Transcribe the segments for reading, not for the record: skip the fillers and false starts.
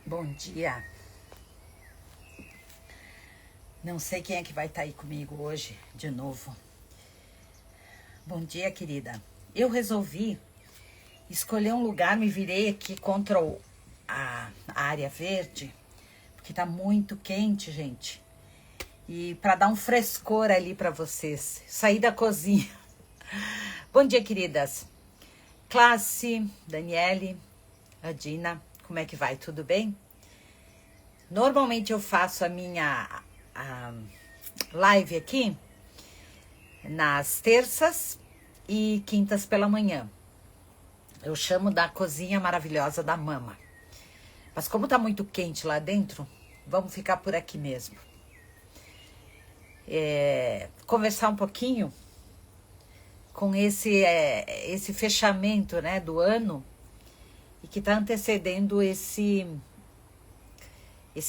Bom dia. Não sei quem é que vai estar aí comigo hoje, de novo. Bom dia, querida. Eu resolvi escolher um lugar, me virei aqui contra a área verde, porque tá muito quente, gente. E para dar um frescor ali para vocês, sair da cozinha. Bom dia, queridas. Classe, Daniele, Adina, como é que vai? Tudo bem? Normalmente eu faço a minha live aqui nas terças e quintas pela manhã. Eu chamo da cozinha maravilhosa da mama. Mas como tá muito quente lá dentro, vamos ficar por aqui mesmo. Conversar um pouquinho com esse fechamento, né, do ano e que tá antecedendo esse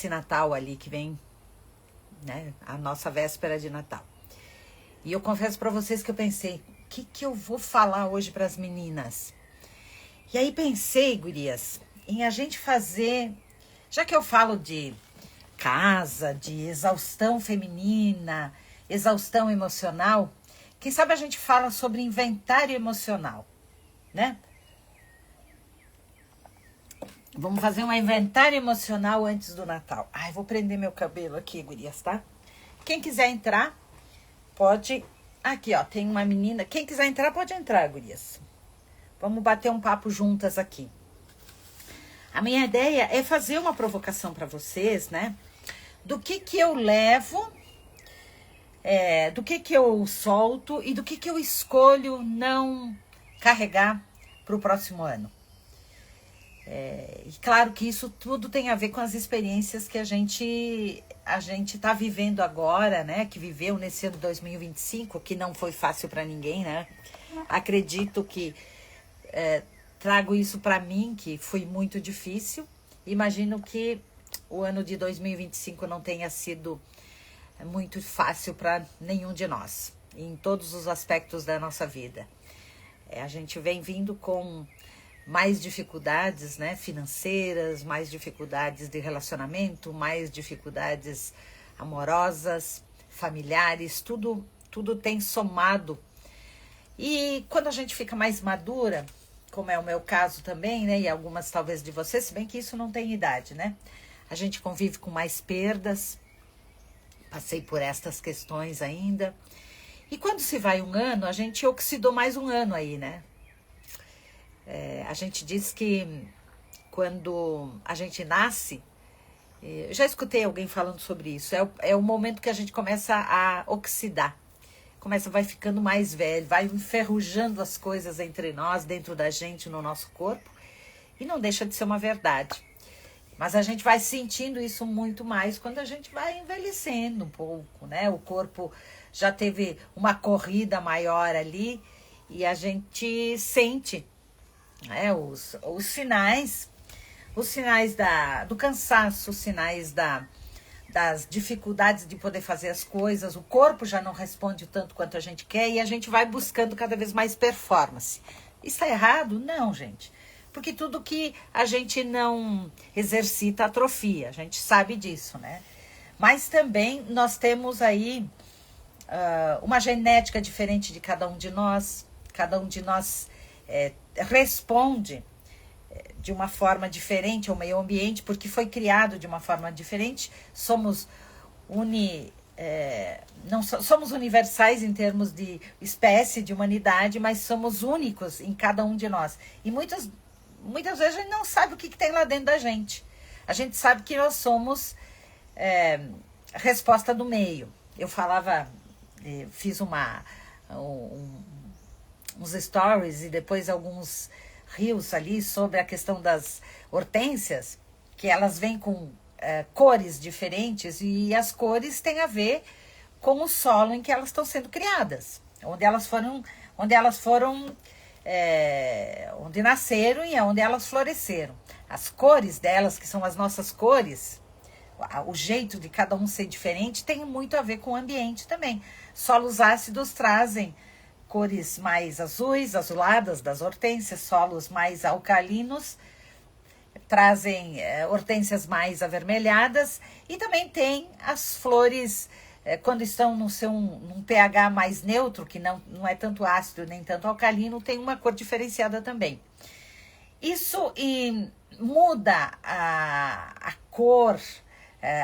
Natal ali que vem, né, a nossa véspera de Natal. E eu confesso para vocês que eu pensei, o que eu vou falar hoje para as meninas? E aí pensei, gurias, em a gente fazer, já que eu falo de casa, de exaustão feminina, exaustão emocional, quem sabe a gente fala sobre inventário emocional, né? Vamos fazer um inventário emocional antes do Natal. Ai, vou prender meu cabelo aqui, gurias, tá? Quem quiser entrar, pode... Aqui, ó, tem uma menina. Quem quiser entrar, pode entrar, gurias. Vamos bater um papo juntas aqui. A minha ideia é fazer uma provocação para vocês, né? Do que eu levo, do que eu solto e do que eu escolho não carregar para o próximo ano. E claro que isso tudo tem a ver com as experiências que a gente tá vivendo agora, né? Que viveu nesse ano 2025, que não foi fácil para ninguém, né? Acredito que trago isso para mim, que foi muito difícil. Imagino que o ano de 2025 não tenha sido muito fácil para nenhum de nós, em todos os aspectos da nossa vida. A gente vem vindo com mais dificuldades, né, financeiras, mais dificuldades de relacionamento, mais dificuldades amorosas, familiares, tudo tem somado. E quando a gente fica mais madura, como é o meu caso também, né, e algumas talvez de vocês, se bem que isso não tem idade, né, a gente convive com mais perdas, passei por estas questões ainda. E quando se vai um ano, a gente oxidou mais um ano aí, né? A gente diz que quando a gente nasce, eu já escutei alguém falando sobre isso, é o momento que a gente começa a oxidar, vai ficando mais velho, vai enferrujando as coisas entre nós, dentro da gente, no nosso corpo, e não deixa de ser uma verdade. Mas a gente vai sentindo isso muito mais quando a gente vai envelhecendo um pouco, né? O corpo já teve uma corrida maior ali e a gente sente, né, os sinais do cansaço, os sinais das dificuldades de poder fazer as coisas. O corpo já não responde tanto quanto a gente quer e a gente vai buscando cada vez mais performance. Isso é errado? Não, gente. Porque tudo que a gente não exercita atrofia, a gente sabe disso, né? Mas também nós temos aí uma genética diferente de cada um de nós. Cada um de nós responde de uma forma diferente ao meio ambiente, porque foi criado de uma forma diferente. Somos não somos universais em termos de espécie, de humanidade, mas somos únicos em cada um de nós. E muitas vezes a gente não sabe o que tem lá dentro da gente. A gente sabe que nós somos resposta do meio. Eu fiz uns stories e depois alguns reels ali sobre a questão das hortênsias, que elas vêm com cores diferentes e as cores têm a ver com o solo em que elas estão sendo criadas, onde nasceram e onde elas floresceram. As cores delas, que são as nossas cores, o jeito de cada um ser diferente, tem muito a ver com o ambiente também. Solos ácidos trazem cores mais azuis, azuladas das hortênsias, solos mais alcalinos trazem hortênsias mais avermelhadas, e também tem as flores quando estão num pH mais neutro, que não é tanto ácido nem tanto alcalino, tem uma cor diferenciada também. Isso muda a cor,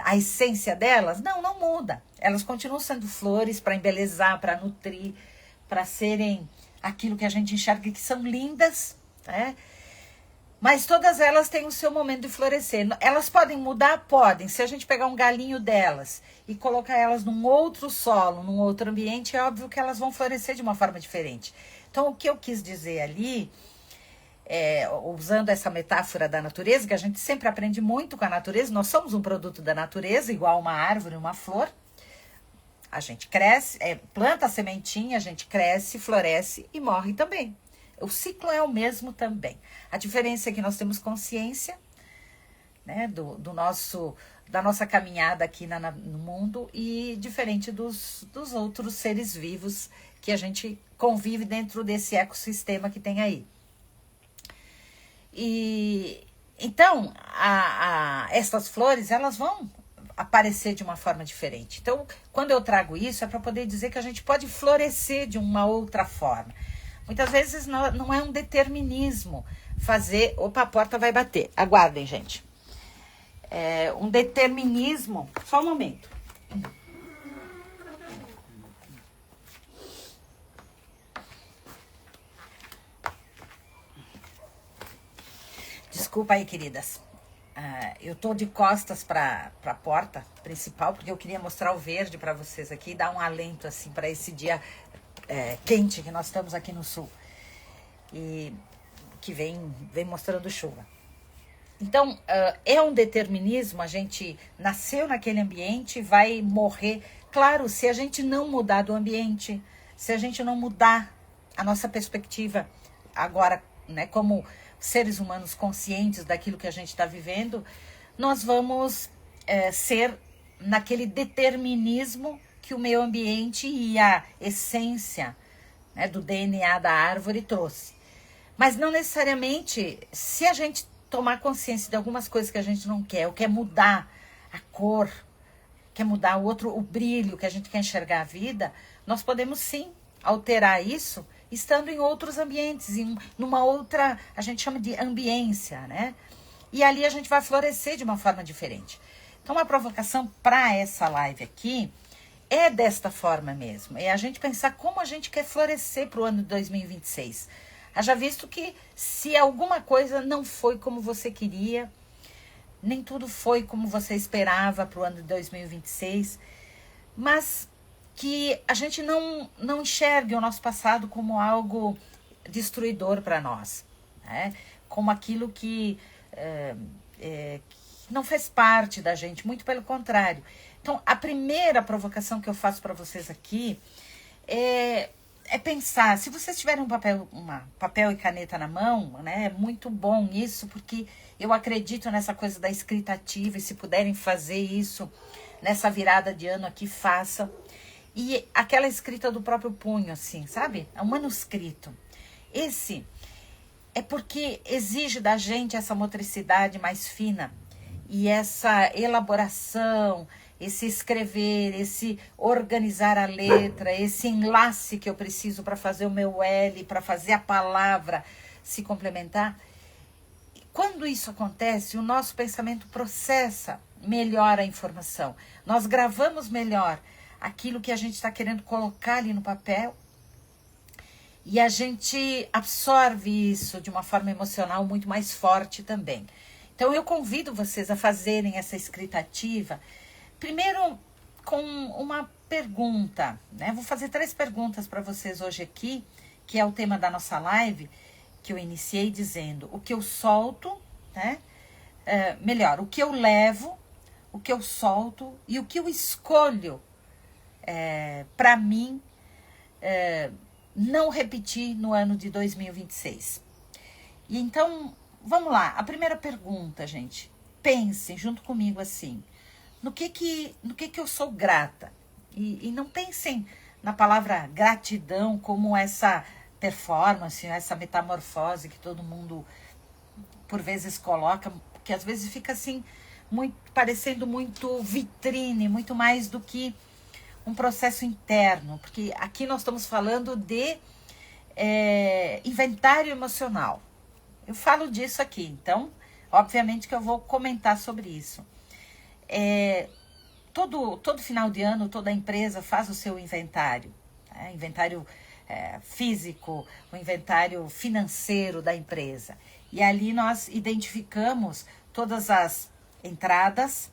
a essência delas? Não muda. Elas continuam sendo flores para embelezar, para nutrir, para serem aquilo que a gente enxerga que são lindas, né? Mas todas elas têm o seu momento de florescer. Elas podem mudar? Podem. Se a gente pegar um galinho delas e colocar elas num outro solo, num outro ambiente, é óbvio que elas vão florescer de uma forma diferente. Então, o que eu quis dizer ali, usando essa metáfora da natureza, que a gente sempre aprende muito com a natureza, nós somos um produto da natureza, igual uma árvore, uma flor. A gente cresce, planta a sementinha, a gente cresce, floresce e morre também. O ciclo é o mesmo também. A diferença é que nós temos consciência, né, da nossa caminhada aqui no mundo, e diferente dos outros seres vivos que a gente convive dentro desse ecossistema que tem aí. E então, essas flores, elas vão aparecer de uma forma diferente. Então, quando eu trago isso, é para poder dizer que a gente pode florescer de uma outra forma. Muitas vezes não é um determinismo fazer... Opa, a porta vai bater. Aguardem, gente. É um determinismo... Só um momento. Desculpa aí, queridas. Eu tô de costas para a porta principal, porque eu queria mostrar o verde para vocês aqui e dar um alento assim para esse dia quente que nós estamos aqui no sul, e que vem mostrando chuva. Então, é um determinismo, a gente nasceu naquele ambiente e vai morrer. Claro, se a gente não mudar do ambiente, se a gente não mudar a nossa perspectiva agora, né, como seres humanos conscientes daquilo que a gente está vivendo, nós vamos ser naquele determinismo que o meio ambiente e a essência, né, do DNA da árvore trouxe. Mas não necessariamente, se a gente tomar consciência de algumas coisas que a gente não quer, ou quer mudar a cor, quer mudar o brilho que a gente quer enxergar a vida, nós podemos sim alterar isso estando em outros ambientes, numa outra, a gente chama de ambiência, né? E ali a gente vai florescer de uma forma diferente. Então, a provocação para essa live aqui é desta forma mesmo. É a gente pensar como a gente quer florescer para o ano de 2026. Haja visto que se alguma coisa não foi como você queria, nem tudo foi como você esperava para o ano de 2026, mas que a gente não enxergue o nosso passado como algo destruidor para nós, né? Como aquilo que não faz parte da gente, muito pelo contrário. Então, a primeira provocação que eu faço para vocês aqui é pensar, se vocês tiverem papel e caneta na mão, né, é muito bom isso, porque eu acredito nessa coisa da escrita ativa, e se puderem fazer isso nessa virada de ano aqui, façam. E aquela escrita do próprio punho, assim, sabe? É um manuscrito. Esse é porque exige da gente essa motricidade mais fina e essa elaboração, esse escrever, esse organizar a letra, esse enlace que eu preciso para fazer o meu L, para fazer a palavra se complementar. Quando isso acontece, o nosso pensamento processa melhor a informação. Nós gravamos melhor aquilo que a gente está querendo colocar ali no papel, e a gente absorve isso de uma forma emocional muito mais forte também. Então, eu convido vocês a fazerem essa escrita ativa, primeiro com uma pergunta, né? Vou fazer 3 perguntas para vocês hoje aqui, que é o tema da nossa live, que eu iniciei dizendo o que eu solto, né? Melhor, o que eu levo, o que eu solto e o que eu escolho para mim não repetir no ano de 2026. E então, vamos lá. A primeira pergunta, gente. Pensem junto comigo assim. No que eu sou grata? E não pensem na palavra gratidão como essa performance, essa metamorfose que todo mundo, por vezes, coloca porque às vezes fica assim, muito, parecendo muito vitrine, muito mais do que um processo interno, porque aqui nós estamos falando de inventário emocional. Eu falo disso aqui, então, obviamente que eu vou comentar sobre isso. Todo final de ano, toda empresa faz o seu inventário, né? Inventário físico, o inventário financeiro da empresa. E ali nós identificamos todas as entradas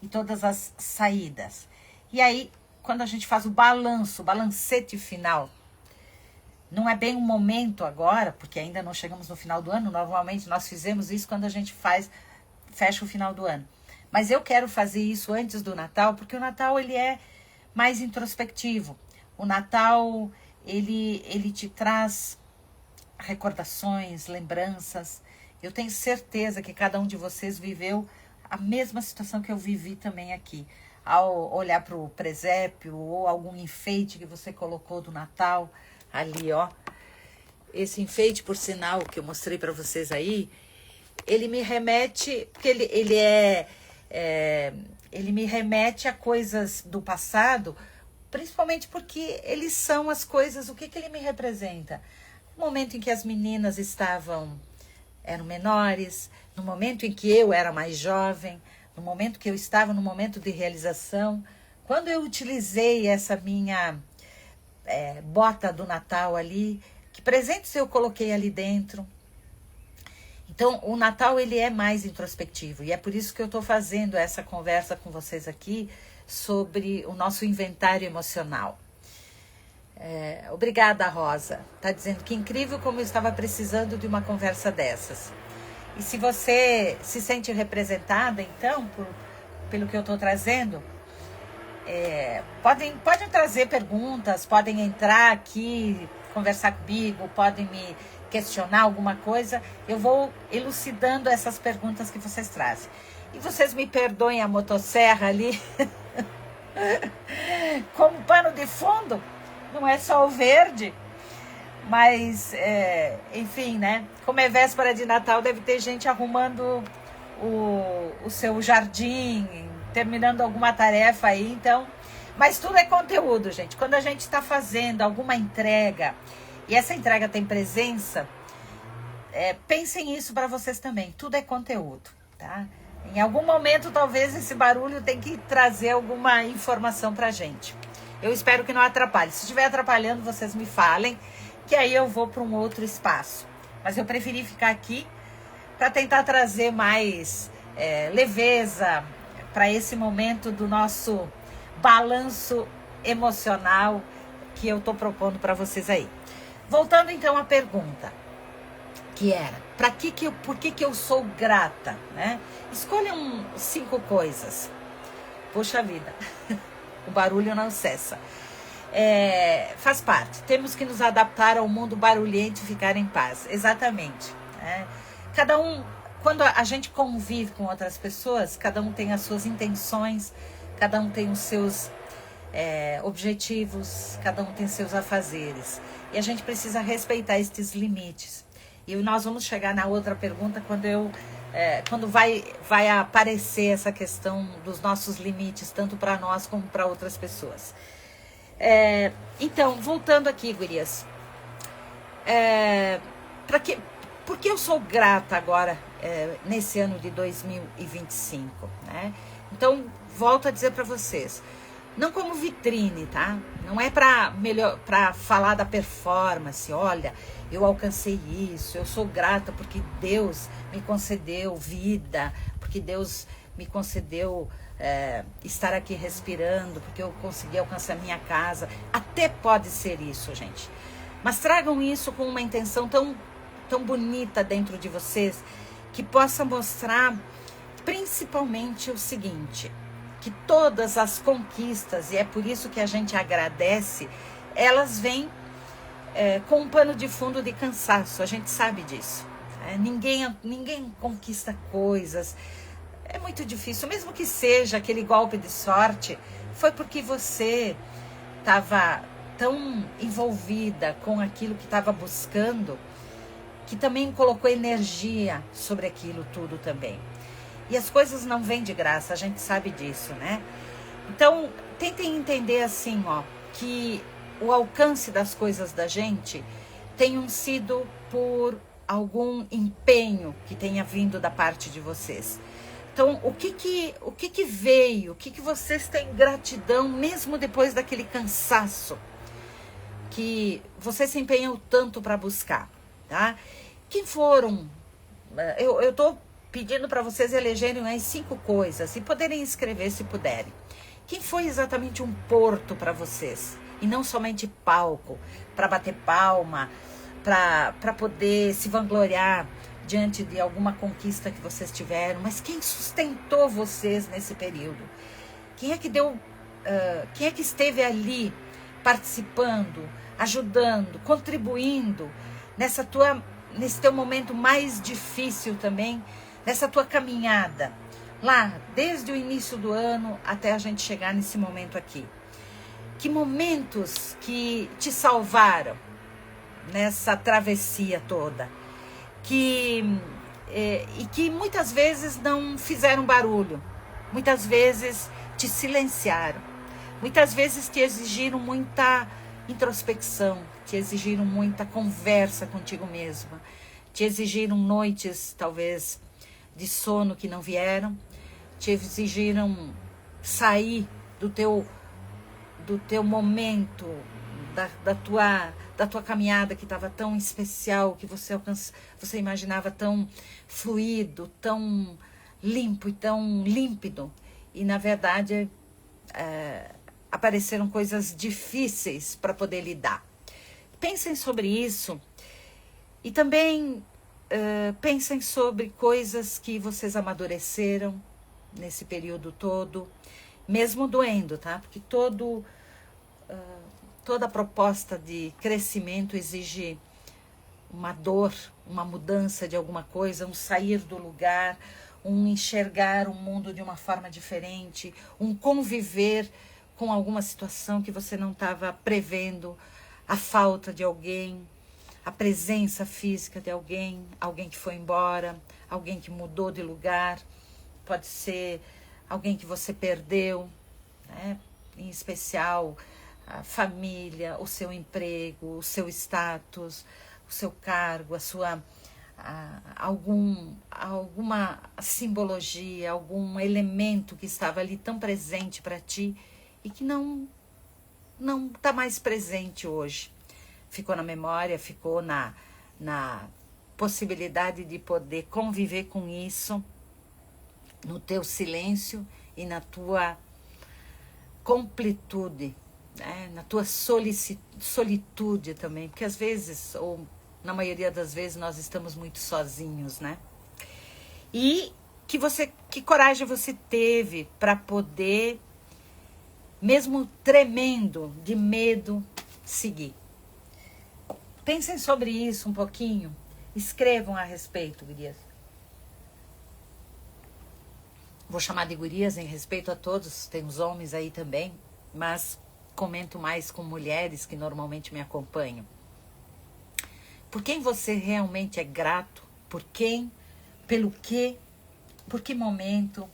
e todas as saídas. E aí, quando a gente faz o balanço, o balancete final, não é bem um momento agora, porque ainda não chegamos no final do ano, normalmente nós fizemos isso quando a gente fecha o final do ano. Mas eu quero fazer isso antes do Natal, porque o Natal ele é mais introspectivo. O Natal ele te traz recordações, lembranças. Eu tenho certeza que cada um de vocês viveu a mesma situação que eu vivi também aqui. Ao olhar para o presépio ou algum enfeite que você colocou do Natal, ali, ó. Esse enfeite, por sinal, que eu mostrei para vocês aí, ele me remete, porque ele me remete a coisas do passado, principalmente porque eles são as coisas, o que ele me representa? No momento em que as meninas eram menores, no momento em que eu era mais jovem, no momento que eu estava no momento de realização, quando eu utilizei essa minha bota do Natal ali, que presentes eu coloquei ali dentro. Então, o Natal ele é mais introspectivo e é por isso que eu estou fazendo essa conversa com vocês aqui sobre o nosso inventário emocional. Obrigada, Rosa. Tá dizendo que incrível como eu estava precisando de uma conversa dessas. E se você se sente representada, então, pelo que eu estou trazendo, podem trazer perguntas, podem entrar aqui, conversar comigo, podem me questionar alguma coisa. Eu vou elucidando essas perguntas que vocês trazem. E vocês me perdoem a motosserra ali, como pano de fundo, não é só o verde. Mas, enfim, né? Como é véspera de Natal, deve ter gente arrumando o seu jardim, terminando alguma tarefa aí, então. Mas tudo é conteúdo, gente. Quando a gente está fazendo alguma entrega, e essa entrega tem presença, pensem isso para vocês também. Tudo é conteúdo, tá? Em algum momento, talvez, esse barulho tem que trazer alguma informação pra gente. Eu espero que não atrapalhe. Se estiver atrapalhando, vocês me falem, que aí eu vou para um outro espaço. Mas eu preferi ficar aqui para tentar trazer mais leveza para esse momento do nosso balanço emocional que eu estou propondo para vocês aí. Voltando então à pergunta, que era, por que eu sou grata, né? Escolham 5 coisas. Poxa vida, o barulho não cessa. Faz parte, temos que nos adaptar ao mundo barulhento e ficar em paz, exatamente, né? Cada um, quando a gente convive com outras pessoas, cada um tem as suas intenções, cada um tem os seus objetivos, cada um tem seus afazeres, e a gente precisa respeitar estes limites. E nós vamos chegar na outra pergunta quando vai aparecer essa questão dos nossos limites, tanto para nós como para outras pessoas. Então, voltando aqui, gurias, por que eu sou grata agora, nesse ano de 2025, né? Então, volto a dizer para vocês, não como vitrine, tá? Não é para falar da performance, olha, eu alcancei isso, eu sou grata porque Deus me concedeu vida, porque Deus me concedeu estar aqui respirando, porque eu consegui alcançar minha casa. Até pode ser isso, gente. Mas tragam isso com uma intenção tão bonita dentro de vocês, que possa mostrar principalmente o seguinte, que todas as conquistas, e é por isso que a gente agradece, elas vêm com um pano de fundo de cansaço, a gente sabe disso. Ninguém conquista coisas. É muito difícil, mesmo que seja aquele golpe de sorte, foi porque você estava tão envolvida com aquilo que estava buscando, que também colocou energia sobre aquilo tudo também. E as coisas não vêm de graça, a gente sabe disso, né? Então, tentem entender assim, ó, que o alcance das coisas da gente tenham sido por algum empenho que tenha vindo da parte de vocês. Então, o que veio? O que vocês têm gratidão, mesmo depois daquele cansaço que vocês se empenham tanto para buscar, tá? Quem foram? Eu tô pedindo para vocês elegerem as 5 coisas e poderem escrever se puderem. Quem foi exatamente um porto para vocês? E não somente palco, para bater palma, para poder se vangloriar diante de alguma conquista que vocês tiveram, mas quem sustentou vocês nesse período? Quem é que quem é que esteve ali participando, ajudando, contribuindo nesse teu momento mais difícil também, nessa tua caminhada, lá desde o início do ano até a gente chegar nesse momento aqui? Que momentos que te salvaram nessa travessia toda? E que muitas vezes não fizeram barulho, muitas vezes te silenciaram, muitas vezes te exigiram muita introspecção, te exigiram muita conversa contigo mesma, te exigiram noites, talvez, de sono que não vieram, te exigiram sair do teu momento, da tua caminhada que estava tão especial, que você imaginava tão fluido, tão limpo e tão límpido. E, na verdade, apareceram coisas difíceis para poder lidar. Pensem sobre isso e também pensem sobre coisas que vocês amadureceram nesse período todo, mesmo doendo, tá? Porque toda proposta de crescimento exige uma dor, uma mudança de alguma coisa, um sair do lugar, um enxergar o mundo de uma forma diferente, um conviver com alguma situação que você não estava prevendo, a falta de alguém, a presença física de alguém que foi embora, alguém que mudou de lugar, pode ser alguém que você perdeu, né? Em especial a família, o seu emprego, o seu status, o seu cargo, alguma simbologia, algum elemento que estava ali tão presente para ti e que não está mais presente hoje. Ficou na memória, ficou na possibilidade de poder conviver com isso no teu silêncio e na tua completude, né? Na tua solitude também, porque às vezes, ou na maioria das vezes, nós estamos muito sozinhos, né? E que coragem você teve para poder, mesmo tremendo de medo, seguir. Pensem sobre isso um pouquinho, escrevam a respeito, gurias. Vou chamar de gurias em respeito a todos, tem os homens aí também, mas comento mais com mulheres que normalmente me acompanham. Por quem você realmente é grato? Por quem? Pelo quê? Por que momento?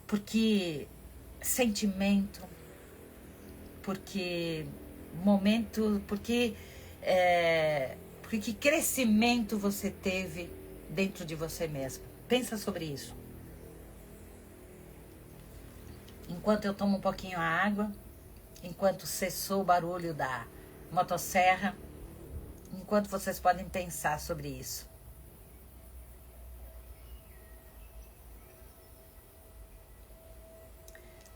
Por que sentimento? Por que momento? Por que crescimento você teve dentro de você mesmo? Pensa sobre isso. Enquanto eu tomo um pouquinho a água, enquanto cessou o barulho da motosserra, enquanto vocês podem pensar sobre isso.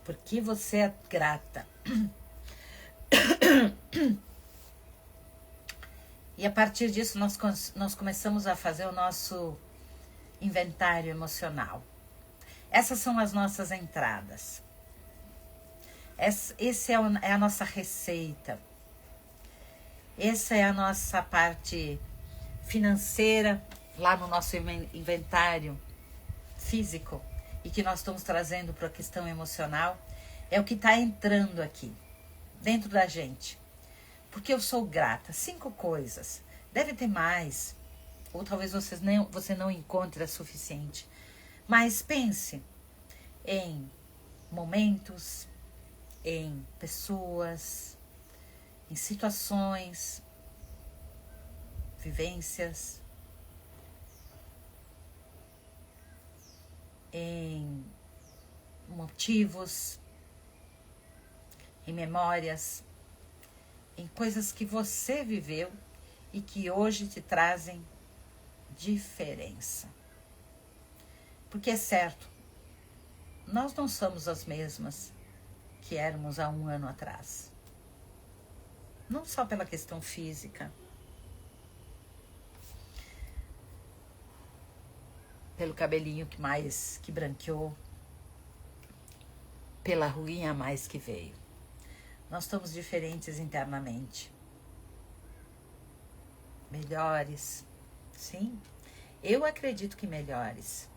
Por que você é grata? E a partir disso nós começamos a fazer o nosso inventário emocional. Essas são as nossas entradas. Essa é a nossa receita. Essa é a nossa parte financeira, lá no nosso inventário físico, e que nós estamos trazendo para a questão emocional, é o que está entrando aqui, dentro da gente. Porque eu sou grata. 5 coisas. Deve ter mais. ou talvez você não encontre a suficiente. Mas pense em momentos, em pessoas, em situações, vivências, em motivos, em memórias, em coisas que você viveu e que hoje te trazem diferença. Porque é certo, nós não somos as mesmas que éramos há um ano atrás. Não só pela questão física, pelo cabelinho que branqueou, pela ruguinha a mais que veio. Nós estamos diferentes internamente. Melhores, sim. Eu acredito que melhores.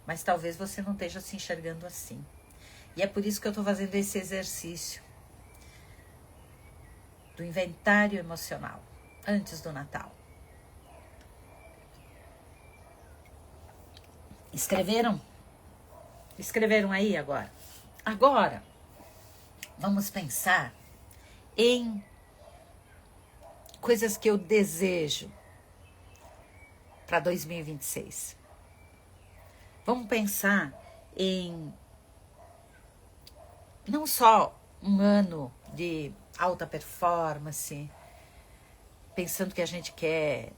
Mas talvez você não esteja se enxergando assim. E é por isso que eu estou fazendo esse exercício do inventário emocional antes do Natal. Escreveram? Escreveram aí agora? Agora, vamos pensar em coisas que eu desejo para 2026. Vamos pensar em não só um ano de alta performance, pensando que a gente quer,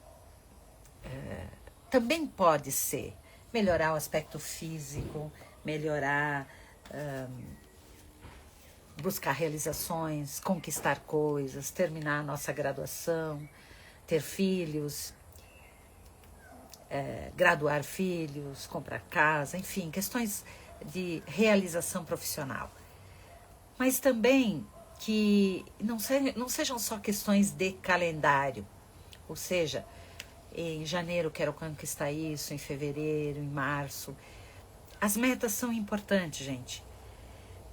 também pode ser melhorar o aspecto físico, melhorar, buscar realizações, conquistar coisas, terminar a nossa graduação, ter filhos, graduar filhos, comprar casa, enfim, questões de realização profissional. Mas também que não sejam só questões de calendário, ou seja, em janeiro quero conquistar isso, em fevereiro, em março. As metas são importantes, gente,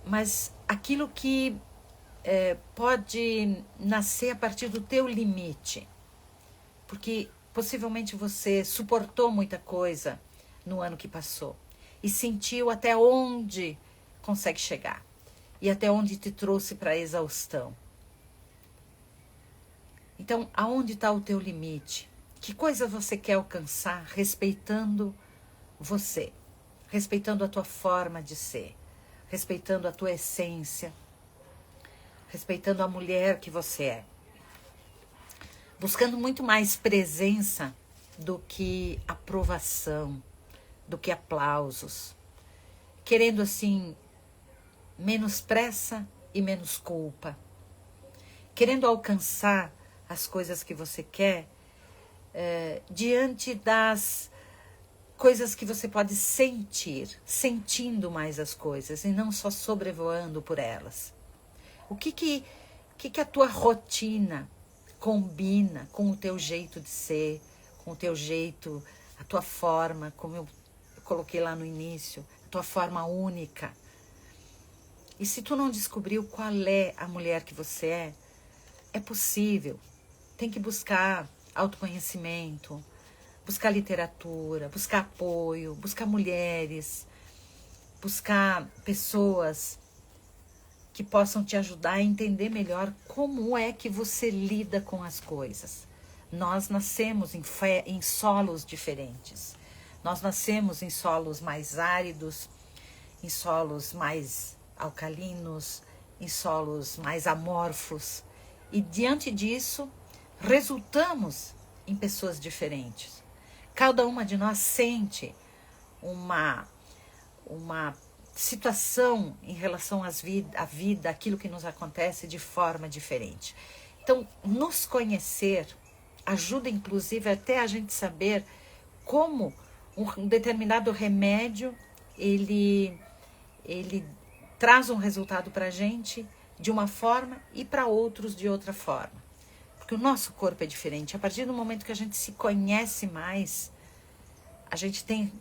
mas aquilo que pode nascer a partir do teu limite, porque possivelmente você suportou muita coisa no ano que passou e sentiu até onde consegue chegar e até onde te trouxe para a exaustão. Então, aonde está o teu limite? Que coisa você quer alcançar respeitando você, respeitando a tua forma de ser, respeitando a tua essência, respeitando a mulher que você é. Buscando muito mais presença do que aprovação, do que aplausos. Querendo, assim, menos pressa e menos culpa. Querendo alcançar as coisas que você quer diante das coisas que você pode sentir, sentindo mais as coisas e não só sobrevoando por elas. O que a tua rotina combina com o teu jeito de ser, com o teu jeito, a tua forma, como eu coloquei lá no início, a tua forma única. E se tu não descobriu qual é a mulher que você é possível. Tem que buscar autoconhecimento, buscar literatura, buscar apoio, buscar mulheres, buscar pessoas que possam te ajudar a entender melhor como é que você lida com as coisas. Nós nascemos em solos diferentes. Nós nascemos em solos mais áridos, em solos mais alcalinos, em solos mais amorfos. E diante disso, resultamos em pessoas diferentes. Cada uma de nós sente uma situação em relação à vida, aquilo que nos acontece de forma diferente. Então, nos conhecer ajuda, inclusive, até a gente saber como um determinado remédio, ele traz um resultado para a gente de uma forma e para outros de outra forma. Porque o nosso corpo é diferente. A partir do momento que a gente se conhece mais, a gente tem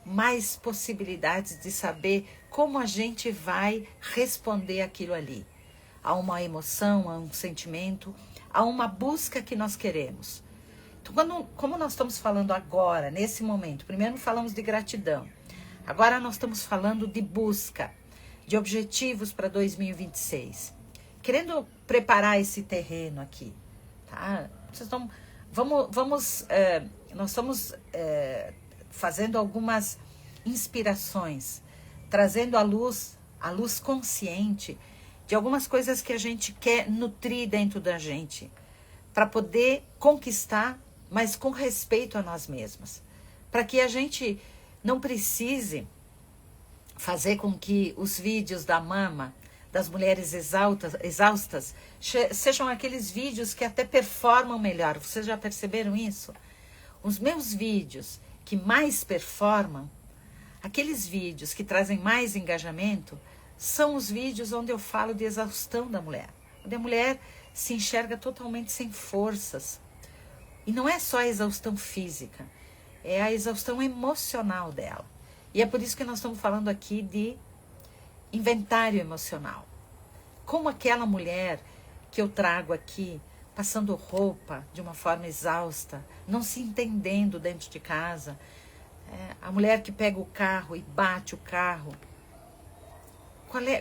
mais possibilidades de saber como a gente vai responder aquilo ali. A uma emoção, a um sentimento, a uma busca que nós queremos. Então, como nós estamos falando agora, nesse momento, primeiro falamos de gratidão, agora nós estamos falando de busca, de objetivos para 2026. Querendo preparar esse terreno aqui, tá? Nós estamos fazendo algumas inspirações, trazendo a luz consciente de algumas coisas que a gente quer nutrir dentro da gente, para poder conquistar, mas com respeito a nós mesmas. Para que a gente não precise fazer com que os vídeos da mama, das mulheres exaustas, sejam aqueles vídeos que até performam melhor. Vocês já perceberam isso? Os meus vídeos que mais performam, aqueles vídeos que trazem mais engajamento, são os vídeos onde eu falo de exaustão da mulher. Onde a mulher se enxerga totalmente sem forças. E não é só a exaustão física, é a exaustão emocional dela. E é por isso que nós estamos falando aqui de inventário emocional. Como aquela mulher que eu trago aqui, passando roupa de uma forma exausta, não se entendendo dentro de casa. A mulher que pega o carro e bate o carro.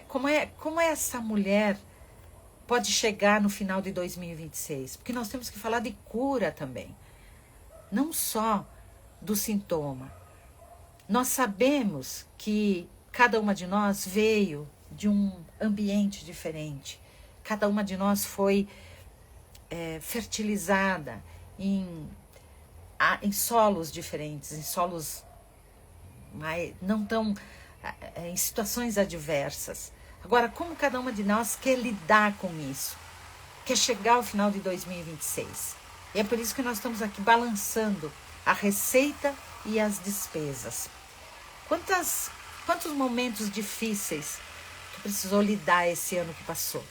Como é essa mulher pode chegar no final de 2026? Porque nós temos que falar de cura também. Não só do sintoma. Nós sabemos que cada uma de nós veio de um ambiente diferente. Cada uma de nós foi fertilizada em solos diferentes, em solos não tão... em situações adversas. Agora, como cada uma de nós quer lidar com isso? Quer chegar ao final de 2026. E é por isso que nós estamos aqui balançando a receita e as despesas. Quantos momentos difíceis tu precisou lidar esse ano que passou?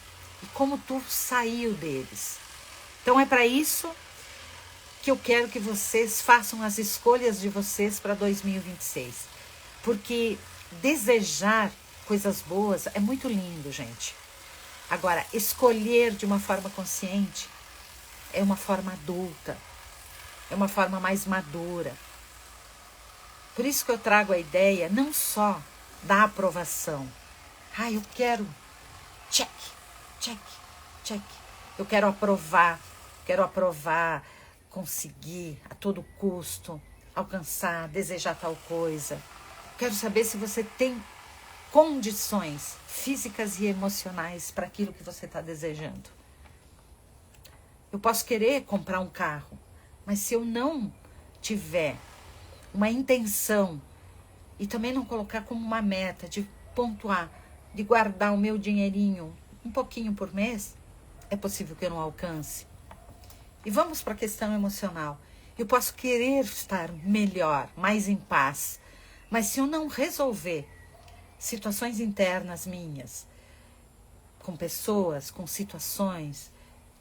E como tu saiu deles? Então é para isso que eu quero que vocês façam as escolhas de vocês para 2026. Porque desejar coisas boas é muito lindo, gente. Agora, escolher de uma forma consciente é uma forma adulta, é uma forma mais madura. Por isso que eu trago a ideia não só da aprovação. Eu quero check, check, check. Eu quero aprovar, conseguir a todo custo, alcançar, desejar tal coisa. Quero saber se você tem condições físicas e emocionais para aquilo que você está desejando. Eu posso querer comprar um carro, mas se eu não tiver uma intenção e também não colocar como uma meta de pontuar, de guardar o meu dinheirinho um pouquinho por mês, é possível que eu não alcance. E vamos para a questão emocional. Eu posso querer estar melhor, mais em paz, mas se eu não resolver situações internas minhas, com pessoas, com situações,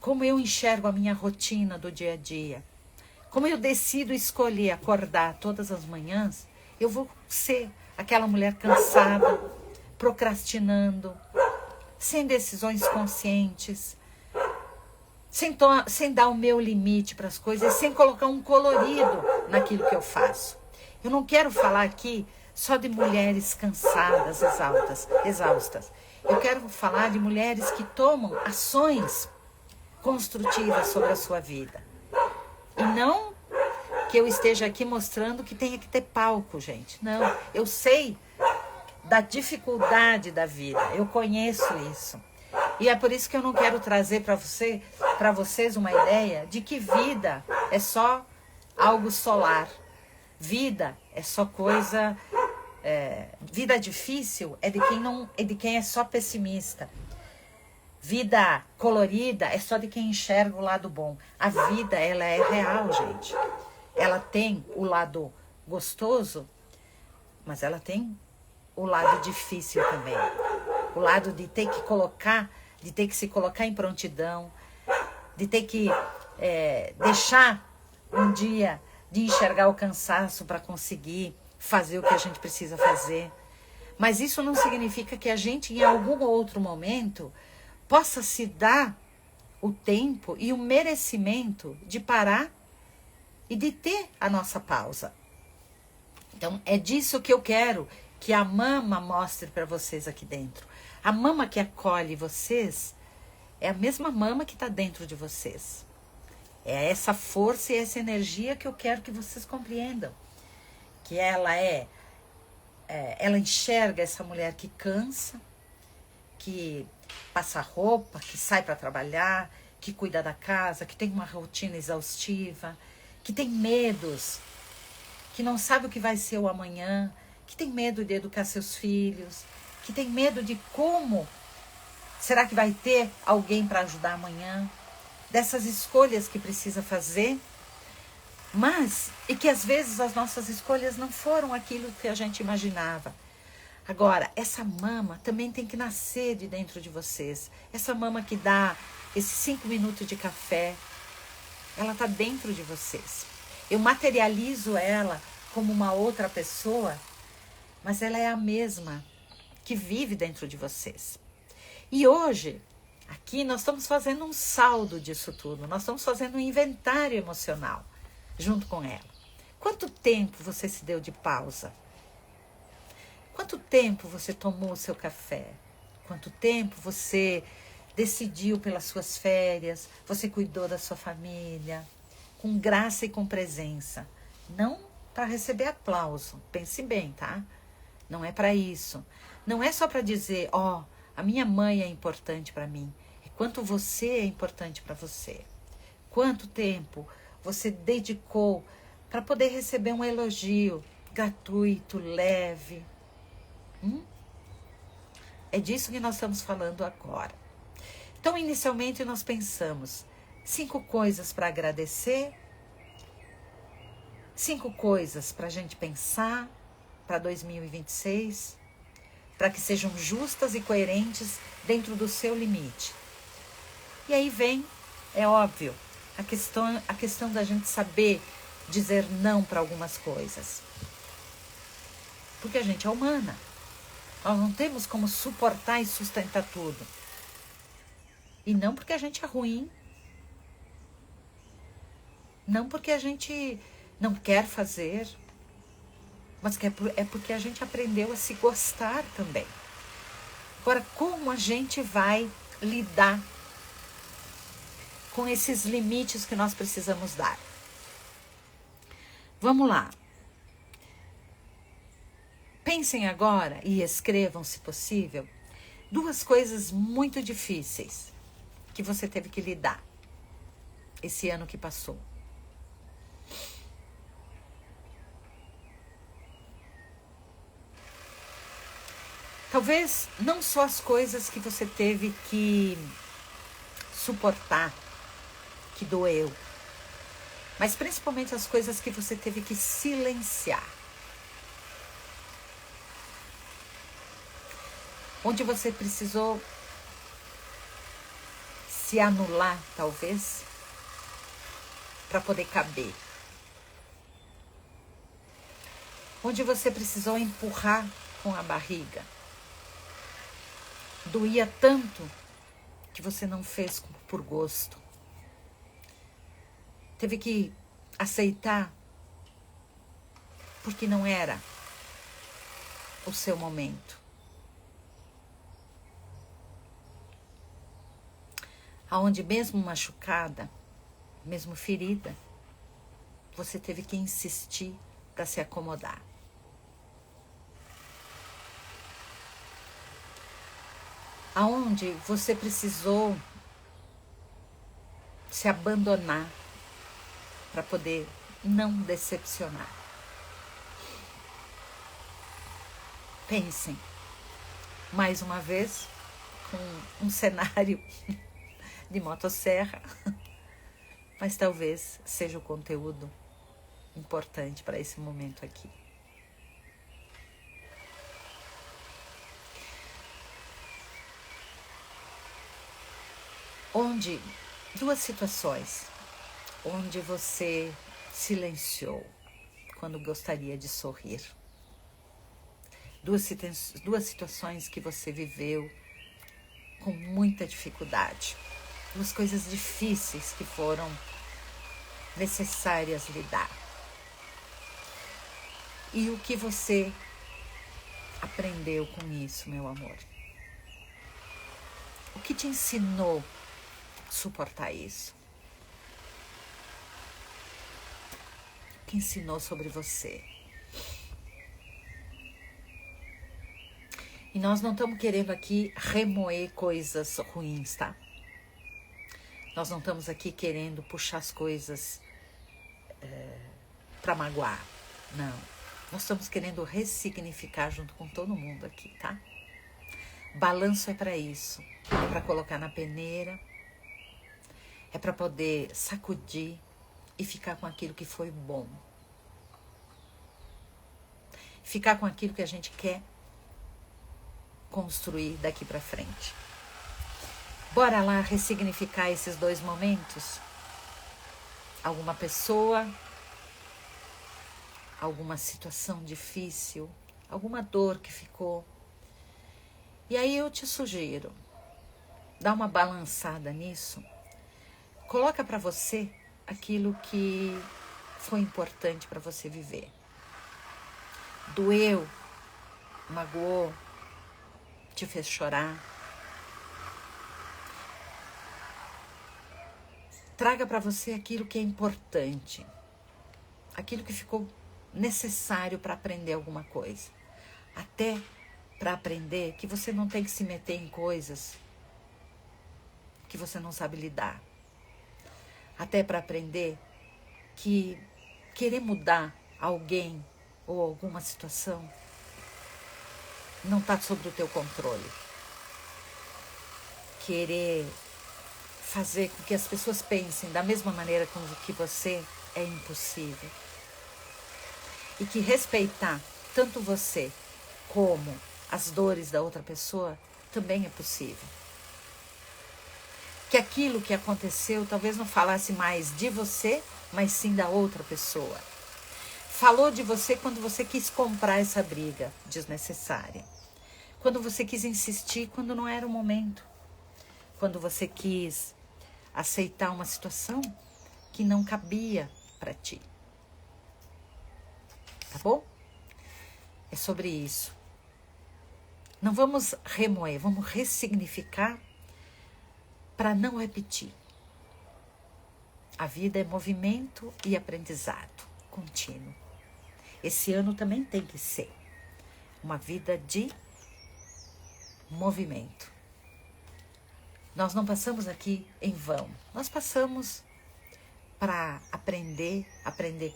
como eu enxergo a minha rotina do dia a dia, como eu decido escolher acordar todas as manhãs, eu vou ser aquela mulher cansada, procrastinando, sem decisões conscientes, sem dar o meu limite para as coisas, sem colocar um colorido naquilo que eu faço. Eu não quero falar aqui só de mulheres cansadas, exaustas. Eu quero falar de mulheres que tomam ações construtivas sobre a sua vida. E não que eu esteja aqui mostrando que tenha que ter palco, gente. Não, eu sei da dificuldade da vida, eu conheço isso. E é por isso que eu não quero trazer para vocês uma ideia de que vida é só algo solar. Vida é só coisa... vida difícil é de quem é só pessimista. Vida colorida é só de quem enxerga o lado bom. A vida, ela é real, gente. Ela tem o lado gostoso, mas ela tem o lado difícil também. O lado de ter que se colocar em prontidão, de ter que deixar um dia de enxergar o cansaço para conseguir fazer o que a gente precisa fazer. Mas isso não significa que a gente, em algum outro momento, possa se dar o tempo e o merecimento de parar e de ter a nossa pausa. Então, é disso que eu quero que a mama mostre para vocês aqui dentro. A mama que acolhe vocês é a mesma mama que está dentro de vocês. É essa força e essa energia que eu quero que vocês compreendam. Que ela enxerga essa mulher que cansa, que passa roupa, que sai para trabalhar, que cuida da casa, que tem uma rotina exaustiva, que tem medos, que não sabe o que vai ser o amanhã, que tem medo de educar seus filhos, que tem medo de como será que vai ter alguém para ajudar amanhã, dessas escolhas que precisa fazer, e que às vezes as nossas escolhas não foram aquilo que a gente imaginava. Agora, essa mama também tem que nascer de dentro de vocês. Essa mama que dá esses 5 minutos de café, ela está dentro de vocês. Eu materializo ela como uma outra pessoa, mas ela é a mesma que vive dentro de vocês. E hoje, aqui nós estamos fazendo um saldo disso tudo. Nós estamos fazendo um inventário emocional junto com ela. Quanto tempo você se deu de pausa? Quanto tempo você tomou o seu café? Quanto tempo você decidiu pelas suas férias? Você cuidou da sua família? Com graça e com presença. Não para receber aplauso. Pense bem, tá? Não é para isso. Não é só para dizer, a minha mãe é importante para mim. É quanto você é importante para você. Quanto tempo você dedicou para poder receber um elogio gratuito, leve. É disso que nós estamos falando agora. Então, inicialmente, nós pensamos 5 coisas para agradecer, 5 coisas para a gente pensar para 2026, para que sejam justas e coerentes dentro do seu limite. E aí vem, é óbvio, a questão da gente saber dizer não para algumas coisas. Porque a gente é humana. Nós não temos como suportar e sustentar tudo. E não porque a gente é ruim. Não porque a gente não quer fazer. Mas é porque a gente aprendeu a se gostar também. Agora, como a gente vai lidar com esses limites que nós precisamos dar? Vamos lá. Pensem agora e escrevam, se possível, 2 coisas muito difíceis que você teve que lidar esse ano que passou. Talvez não só as coisas que você teve que suportar, que doeu, mas principalmente as coisas que você teve que silenciar. Onde você precisou se anular, talvez, para poder caber. Onde você precisou empurrar com a barriga. Doía tanto que você não fez por gosto. Teve que aceitar porque não era o seu momento. Aonde mesmo machucada, mesmo ferida, você teve que insistir para se acomodar. Aonde você precisou se abandonar para poder não decepcionar. Pensem, mais uma vez, com um cenário de motosserra, mas talvez seja o conteúdo importante para esse momento aqui. Onde 2 situações onde você silenciou quando gostaria de sorrir. 2 situações que você viveu com muita dificuldade. 2 coisas difíceis que foram necessárias lidar. E o que você aprendeu com isso, meu amor? O que te ensinou a suportar isso? O que ensinou sobre você? E nós não estamos querendo aqui remoer coisas ruins, tá? Nós não estamos aqui querendo puxar as coisas para magoar. Não. Nós estamos querendo ressignificar junto com todo mundo aqui, tá? Balanço é para isso. É para colocar na peneira. É para poder sacudir e ficar com aquilo que foi bom. Ficar com aquilo que a gente quer construir daqui para frente. Bora lá ressignificar esses 2 momentos? Alguma pessoa, alguma situação difícil, alguma dor que ficou. E aí eu te sugiro, dá uma balançada nisso, coloca para você aquilo que foi importante para você viver. Doeu, magoou, te fez chorar. Traga para você aquilo que é importante, aquilo que ficou necessário para aprender alguma coisa. Até para aprender que você não tem que se meter em coisas que você não sabe lidar. Até para aprender que querer mudar alguém ou alguma situação não está sob o teu controle. Querer fazer com que as pessoas pensem da mesma maneira como que você é impossível. E que respeitar tanto você como as dores da outra pessoa também é possível. Que aquilo que aconteceu talvez não falasse mais de você, mas sim da outra pessoa. Falou de você quando você quis comprar essa briga desnecessária. Quando você quis insistir quando não era o momento. Quando você quis aceitar uma situação que não cabia para ti. Tá bom? É sobre isso. Não vamos remoer, vamos ressignificar para não repetir. A vida é movimento e aprendizado contínuo. Esse ano também tem que ser uma vida de movimento. Nós não passamos aqui em vão. Nós passamos para aprender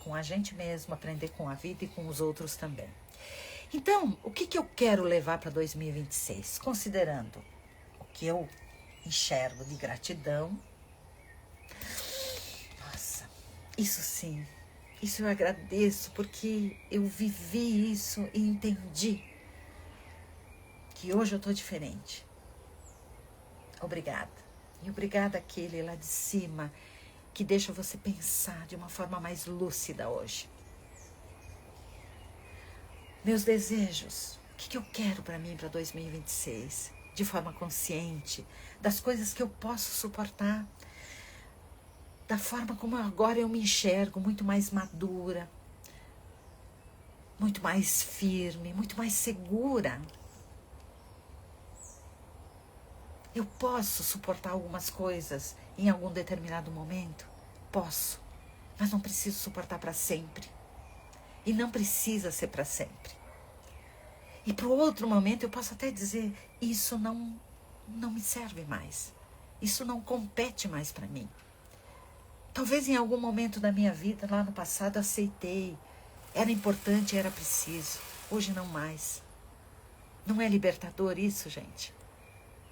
com a gente mesmo, aprender com a vida e com os outros também. Então, o que eu quero levar para 2026? Considerando o que eu enxergo de gratidão. Nossa, isso sim, isso eu agradeço porque eu vivi isso e entendi que hoje eu estou diferente. Obrigada. E obrigada àquele lá de cima que deixa você pensar de uma forma mais lúcida hoje. Meus desejos, o que eu quero para mim para 2026? De forma consciente, das coisas que eu posso suportar, da forma como agora eu me enxergo, muito mais madura, muito mais firme, muito mais segura. Eu posso suportar algumas coisas em algum determinado momento? Posso, mas não preciso suportar para sempre. E não precisa ser para sempre. E para o outro momento eu posso até dizer, isso não me serve mais. Isso não compete mais para mim. Talvez em algum momento da minha vida, lá no passado, aceitei. Era importante, era preciso. Hoje não mais. Não é libertador isso, gente?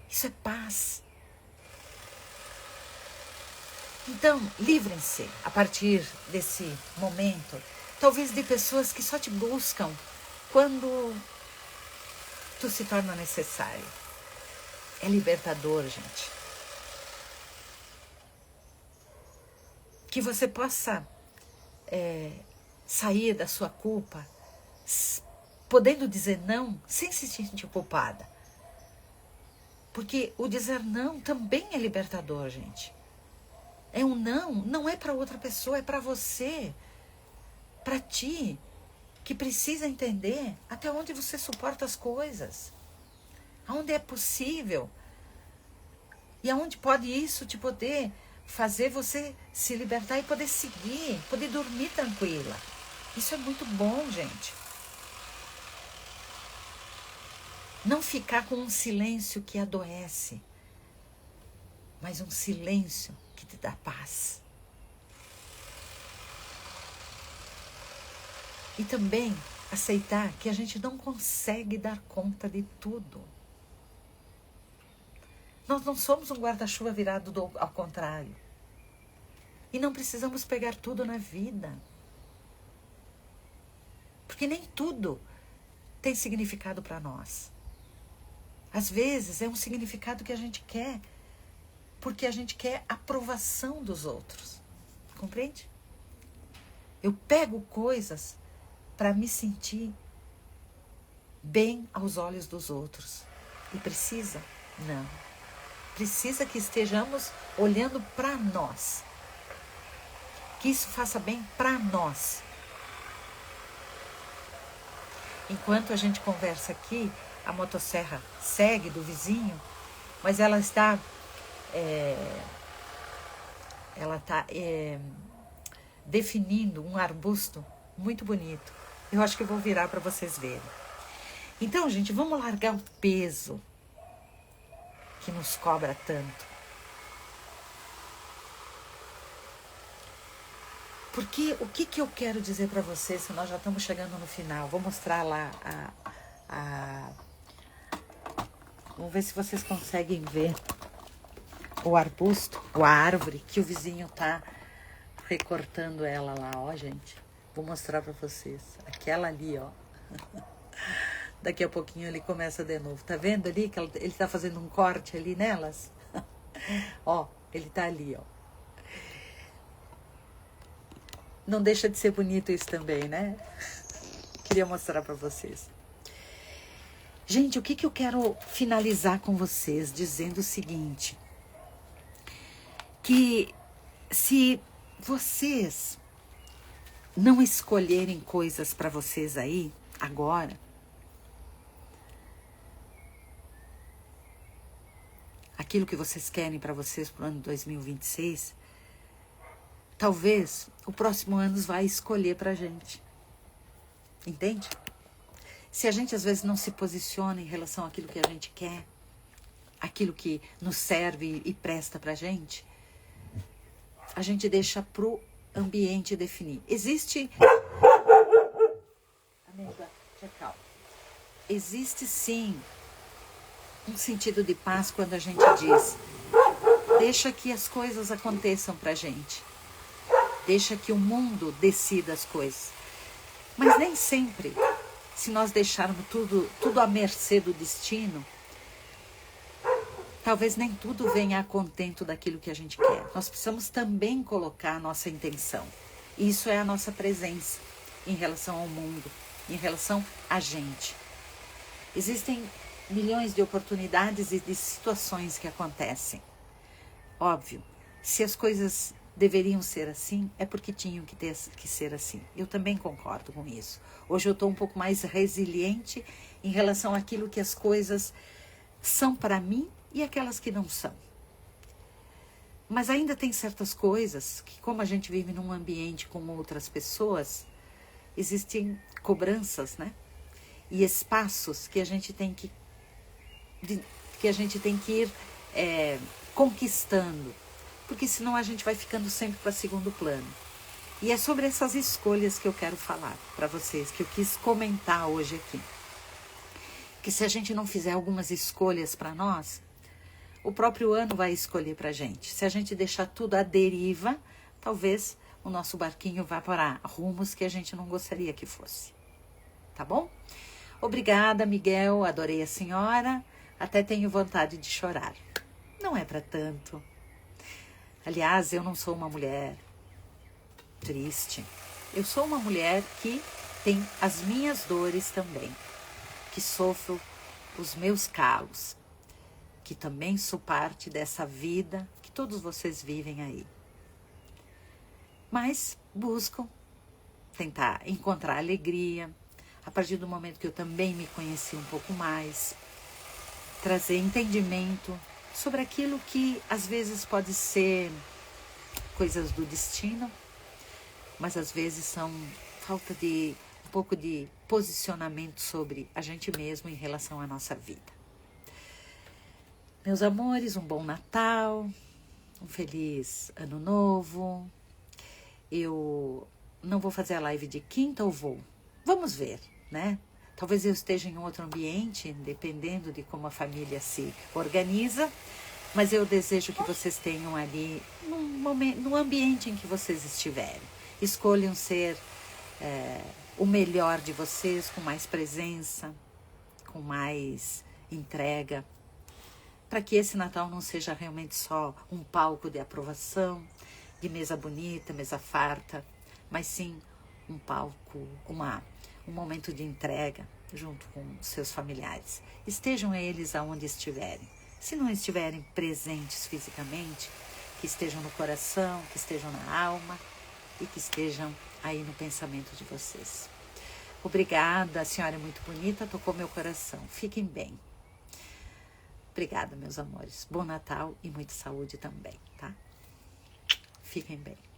Isso é paz. Então, livrem-se a partir desse momento, talvez de pessoas que só te buscam quando tu se torna necessário. É libertador, gente. Que você possa sair da sua culpa, podendo dizer não, sem se sentir culpada. Porque o dizer não também é libertador, gente. É um não, não é para outra pessoa, é para você. Para ti, que precisa entender até onde você suporta as coisas. Aonde é possível. E aonde pode isso te poder fazer você se libertar e poder seguir, poder dormir tranquila. Isso é muito bom, gente. Não ficar com um silêncio que adoece, mas um silêncio que te dá paz. E também aceitar que a gente não consegue dar conta de tudo. Nós não somos um guarda-chuva virado ao contrário. E não precisamos pegar tudo na vida. Porque nem tudo tem significado para nós. Às vezes é um significado que a gente quer, porque a gente quer aprovação dos outros. Compreende? Eu pego coisas para me sentir bem aos olhos dos outros. E precisa? Não. Precisa que estejamos olhando para nós. Que isso faça bem para nós. Enquanto a gente conversa aqui, a motosserra segue do vizinho, mas ela está definindo um arbusto muito bonito. Eu acho que eu vou virar para vocês verem. Então, gente, vamos largar o peso que nos cobra tanto. Porque o que eu quero dizer para vocês, se nós já estamos chegando no final, vou mostrar lá vamos ver se vocês conseguem ver o arbusto, ou a árvore, que o vizinho tá recortando ela lá, ó, gente. Vou mostrar para vocês. Aquela ali, ó. Daqui a pouquinho ele começa de novo. Tá vendo ali que ele tá fazendo um corte ali nelas? Ó, ele tá ali, ó. Não deixa de ser bonito isso também, né? Queria mostrar para vocês. Gente, o que eu quero finalizar com vocês dizendo o seguinte. Que se vocês não escolherem coisas para vocês aí, agora, aquilo que vocês querem para vocês pro ano 2026, talvez o próximo ano vai escolher pra gente. Entende? Se a gente às vezes não se posiciona em relação àquilo que a gente quer, aquilo que nos serve e presta pra gente, a gente deixa pro ambiente definir. Existe... Amiga, calma. Existe sim um sentido de paz quando a gente diz: deixa que as coisas aconteçam pra gente. Deixa que o mundo decida as coisas. Mas nem sempre, se nós deixarmos tudo à mercê do destino, talvez nem tudo venha a contento daquilo que a gente quer. Nós precisamos também colocar a nossa intenção. Isso é a nossa presença em relação ao mundo, em relação a gente. Existem milhões de oportunidades e de situações que acontecem. Óbvio, se as coisas deveriam ser assim, é porque tinham que ser assim. Eu também concordo com isso. Hoje eu estou um pouco mais resiliente em relação àquilo que as coisas são para mim e aquelas que não são. Mas ainda tem certas coisas que, como a gente vive num ambiente com outras pessoas, existem cobranças, né? E espaços que a gente tem que ir conquistando, porque senão a gente vai ficando sempre para segundo plano. E é sobre essas escolhas que eu quero falar para vocês, que eu quis comentar hoje aqui. Que se a gente não fizer algumas escolhas para nós, o próprio ano vai escolher para a gente. Se a gente deixar tudo à deriva, talvez o nosso barquinho vá para rumos que a gente não gostaria que fosse. Tá bom? Obrigada, Miguel. Adorei a senhora. Até tenho vontade de chorar. Não é para tanto. Aliás, eu não sou uma mulher triste. Eu sou uma mulher que tem as minhas dores também. Que sofro os meus calos. Que também sou parte dessa vida que todos vocês vivem aí. mas buscam tentar encontrar alegria. A partir do momento que eu também me conheci um pouco mais, trazer entendimento sobre aquilo que às vezes pode ser coisas do destino, mas às vezes são falta de um pouco de posicionamento sobre a gente mesmo em relação à nossa vida. Meus amores, um bom Natal, um feliz Ano Novo. Eu não vou fazer a live de quinta ou vou? Vamos ver, né? Talvez eu esteja em outro ambiente, dependendo de como a família se organiza, mas eu desejo que vocês tenham ali, no ambiente em que vocês estiverem. Escolham ser o melhor de vocês, com mais presença, com mais entrega, para que esse Natal não seja realmente só um palco de aprovação, de mesa bonita, mesa farta, mas sim um palco, um momento de entrega junto com seus familiares. Estejam eles aonde estiverem. Se não estiverem presentes fisicamente, que estejam no coração, que estejam na alma e que estejam aí no pensamento de vocês. Obrigada, a senhora é muito bonita, tocou meu coração. Fiquem bem. Obrigada, meus amores. Bom Natal e muita saúde também, tá? Fiquem bem.